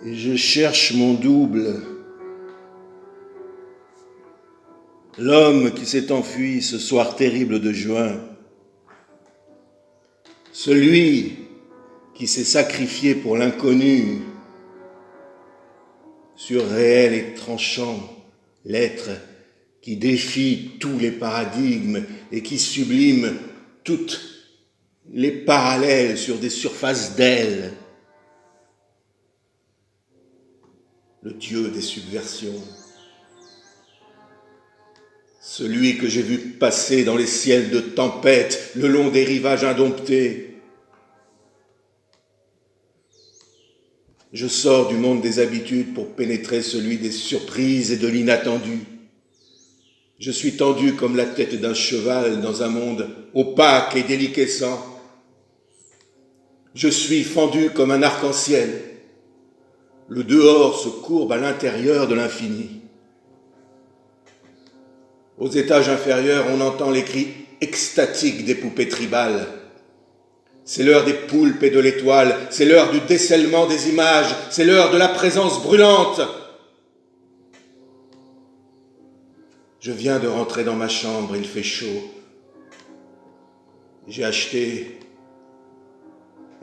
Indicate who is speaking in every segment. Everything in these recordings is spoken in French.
Speaker 1: et je cherche mon double. L'homme qui s'est enfui ce soir terrible de juin. Celui qui s'est sacrifié pour l'inconnu. Surréel et tranchant, l'être qui défie tous les paradigmes et qui sublime toutes les parallèles sur des surfaces d'ailes. Le dieu des subversions. Celui que j'ai vu passer dans les ciels de tempête, le long des rivages indomptés. Je sors du monde des habitudes pour pénétrer celui des surprises et de l'inattendu. Je suis tendu comme la tête d'un cheval dans un monde opaque et déliquescent. Je suis fendu comme un arc-en-ciel. Le dehors se courbe à l'intérieur de l'infini. Aux étages inférieurs, on entend les cris extatiques des poupées tribales. C'est l'heure des poulpes et de l'étoile, c'est l'heure du décèlement des images, c'est l'heure de la présence brûlante. Je viens de rentrer dans ma chambre, il fait chaud. J'ai acheté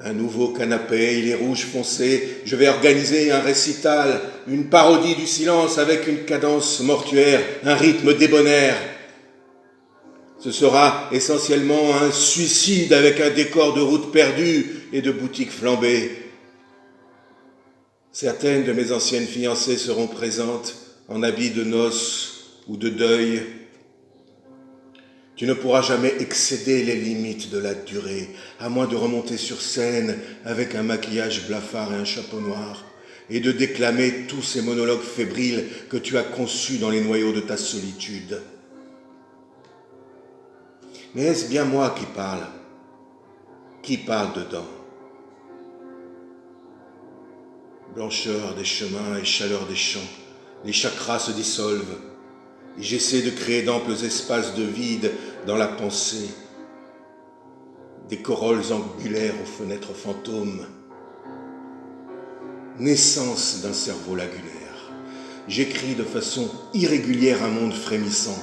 Speaker 1: un nouveau canapé, il est rouge foncé. Je vais organiser un récital, une parodie du silence avec une cadence mortuaire, un rythme débonnaire. Ce sera essentiellement un suicide avec un décor de route perdue et de boutiques flambées. Certaines de mes anciennes fiancées seront présentes en habits de noces ou de deuil. Tu ne pourras jamais excéder les limites de la durée, à moins de remonter sur scène avec un maquillage blafard et un chapeau noir, et de déclamer tous ces monologues fébriles que tu as conçus dans les noyaux de ta solitude. Mais est-ce bien moi qui parle? Qui parle dedans? Blancheur des chemins et chaleur des champs, les chakras se dissolvent, et j'essaie de créer d'amples espaces de vide dans la pensée, des corolles angulaires aux fenêtres fantômes. Naissance d'un cerveau lagunaire. J'écris de façon irrégulière un monde frémissant.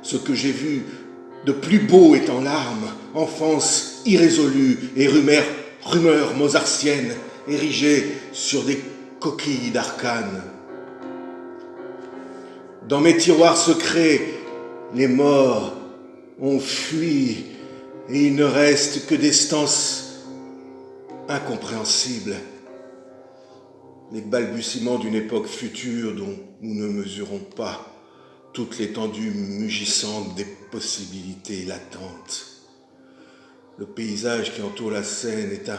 Speaker 1: Ce que j'ai vu de plus beau est en larmes, enfance irrésolue et rumeurs mozartiennes érigées sur des coquilles d'arcanes. Dans mes tiroirs secrets, les morts ont fui et il ne reste que des stances incompréhensibles. Les balbutiements d'une époque future dont nous ne mesurons pas toute l'étendue mugissante des possibilités latentes. Le paysage qui entoure la Seine est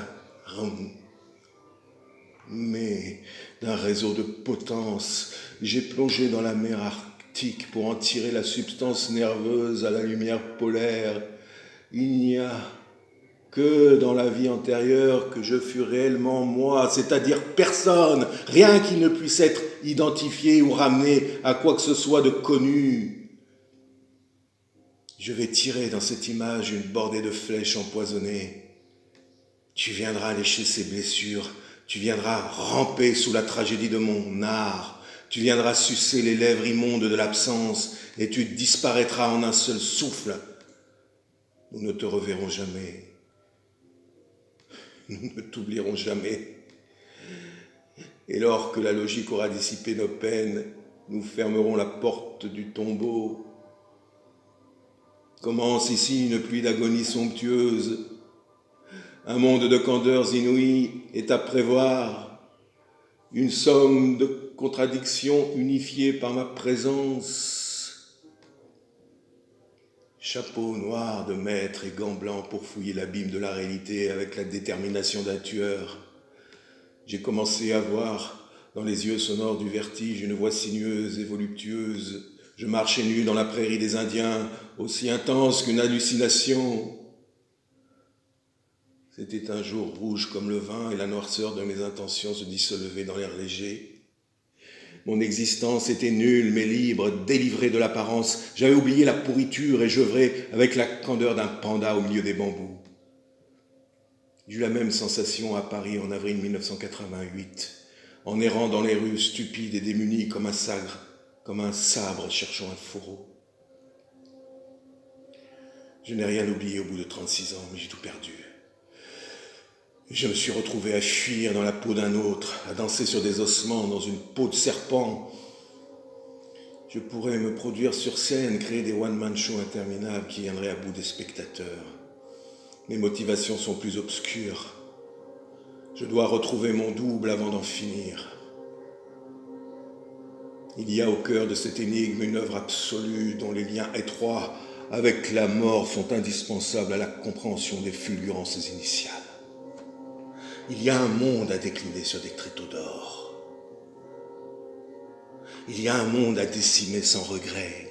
Speaker 1: mais d'un réseau de potence. J'ai plongé dans la mer Arctique pour en tirer la substance nerveuse à la lumière polaire. Il n'y a que dans la vie antérieure que je fus réellement moi, c'est-à-dire personne, rien qui ne puisse être identifié ou ramené à quoi que ce soit de connu. Je vais tirer dans cette image une bordée de flèches empoisonnées. Tu viendras lécher ces blessures, tu viendras ramper sous la tragédie de mon art, tu viendras sucer les lèvres immondes de l'absence et tu disparaîtras en un seul souffle. Nous ne te reverrons jamais. Nous ne t'oublierons jamais. Et lors que la logique aura dissipé nos peines, nous fermerons la porte du tombeau. Commence ici une pluie d'agonie somptueuse. Un monde de candeurs inouïes est à prévoir. Une somme de contradictions unifiées par ma présence. Chapeau noir de maître et gants blancs pour fouiller l'abîme de la réalité avec la détermination d'un tueur. J'ai commencé à voir dans les yeux sonores du vertige une voix sinueuse et voluptueuse. Je marchais nu dans la prairie des Indiens, aussi intense qu'une hallucination. C'était un jour rouge comme le vin et la noirceur de mes intentions se dissolvait dans l'air léger. Mon existence était nulle mais libre, délivrée de l'apparence. J'avais oublié la pourriture et j'œuvrais avec la candeur d'un panda au milieu des bambous. J'ai eu la même sensation à Paris en avril 1988, en errant dans les rues stupides et démunies comme un sabre cherchant un fourreau. Je n'ai rien oublié au bout de 36 ans, mais j'ai tout perdu. Je me suis retrouvé à fuir dans la peau d'un autre, à danser sur des ossements dans une peau de serpent. Je pourrais me produire sur scène, créer des one-man shows interminables qui viendraient à bout des spectateurs. Mes motivations sont plus obscures. Je dois retrouver mon double avant d'en finir. Il y a au cœur de cette énigme une œuvre absolue dont les liens étroits avec la mort sont indispensables à la compréhension des fulgurances initiales. Il y a un monde à décliner sur des tréteaux d'or. Il y a un monde à décimer sans regret.